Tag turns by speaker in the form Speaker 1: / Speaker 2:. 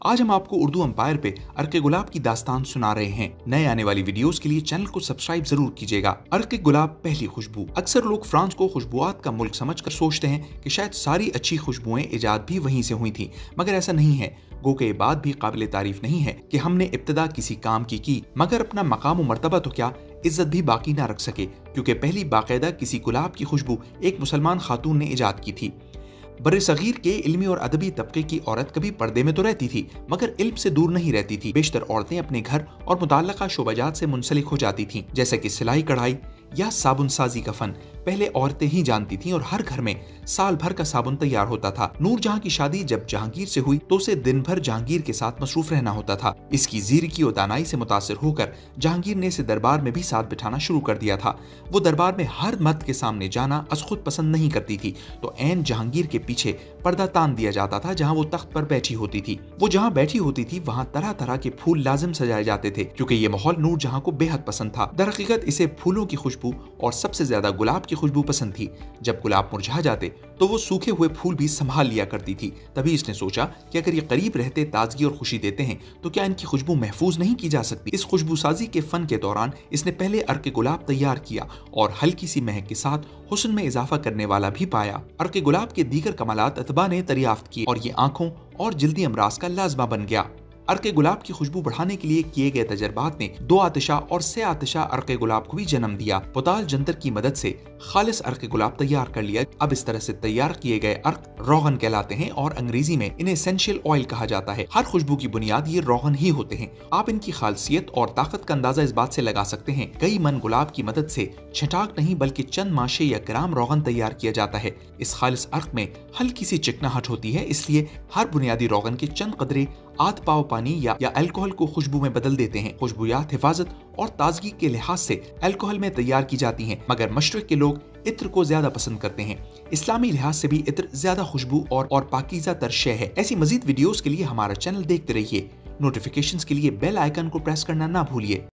Speaker 1: आज हम आपको उर्दू एम्पायर पे अर्के गुलाब की दास्तान सुना रहे हैं। नए आने वाली वीडियोस के लिए चैनल को सब्सक्राइब जरूर कीजिएगा। अर्के गुलाब पहली खुशबू। अक्सर लोग फ्रांस को खुशबुआत का मुल्क समझकर सोचते हैं कि शायद सारी अच्छी खुशबुएं इजाद भी वहीं से हुई थी, मगर ऐसा नहीं है। गो के ये बात भी काबिल तारीफ नहीं है कि हमने इब्तदा किसी काम की मगर अपना मकाम व मर्तबा तो क्या इज्जत भी बाकी ना रख सके, क्योंकि पहली बाकायदा किसी गुलाब की खुशबू एक मुसलमान खातून ने इजाद की थी। बर्र-ए-सगीर के इल्मी और अदबी तबके की औरत कभी पर्दे में तो रहती थी, मगर इल्म से दूर नहीं रहती थी। बेशतर औरतें अपने घर और मुताल्लका शोबाजात से मुंसलिक हो जाती थीं, जैसे कि सिलाई कढ़ाई या साबुन साजी का फन। पहले औरतें ही जानती थीं और हर घर में साल भर का साबुन तैयार होता था। नूर जहां की शादी जब जहांगीर से हुई तो उसे दिन भर जहांगीर के साथ मसरूफ रहना होता था। इसकी ज़ीरकी और दानाई से मुतासिर होकर जहांगीर ने इसे दरबार में भी साथ बिठाना शुरू कर दिया था। वो दरबार में हर मर्द के सामने जाना अज खुद पसंद नहीं करती थी, तो ऐन जहांगीर के पीछे पर्दा तान दिया जाता था जहां वो तख्त पर बैठी होती थी। वो जहां बैठी होती थी वहां तरह तरह के फूल लाजिम सजाए जाते थे, क्योंकि ये माहौल नूर जहां को बेहद पसंद था। दरहकीकत इसे फूलों की खुशबू और सबसे ज्यादा गुलाब की खुशबू पसंद थी। जब गुलाब मुरझा जाते तो वो सूखे हुए फूल भी संभाल लिया करती थी। तभी इसने सोचा कि अगर ये करीब रहते ताजगी और खुशी देते हैं तो क्या इनकी खुशबू महफूज नहीं की जा सकती। इस खुशबू साजी के फन के दौरान इसने पहले अर्के गुलाब तैयार किया और हल्की सी महक के साथ हुस्न में इजाफा करने वाला भी पाया। अर्के गुलाब के दीगर कमालात अतबा ने दरियाफ्त किए और ये आंखों और जिल्दी अमराज का लाजमा बन गया। अर्के गुलाब की खुशबू बढ़ाने के लिए किए गए तजर्बात ने दो आतिशा और से आतिशा अर्के गुलाब को भी जन्म दिया। पोताल जंतर की मदद से खालिस अर्के गुलाब तैयार कर लिया। अब इस तरह से तैयार किए गए अर्क रोगन कहलाते हैं और अंग्रेजी में इन्हें एसेंशियल ऑयल कहा जाता है। हर खुशबू की बुनियाद ये रोगन ही होते हैं। आप इनकी खासियत और ताकत का अंदाजा इस बात से लगा सकते हैं। कई मन गुलाब की मदद से छटाक नहीं बल्कि चंद माशे या ग्राम रोगन तैयार किया जाता है। इस खालिस अर्क में हल्की सी चिकनाहट होती है, इसलिए हर बुनियादी रोगन के चंद कदरे आध पाव पानी या अल्कोहल को खुशबू में बदल देते हैं। खुशबूयात हिफाजत और ताजगी के लिहाज से अल्कोहल में तैयार की जाती हैं, मगर मशरक के लोग इत्र को ज्यादा पसंद करते हैं। इस्लामी लिहाज से भी इत्र ज्यादा खुशबू और पाकीज़ा तर शय है। ऐसी मजीद वीडियोस के लिए हमारा चैनल देखते रहिए। नोटिफिकेशंस के लिए बेल आइकन को प्रेस करना ना भूलिए।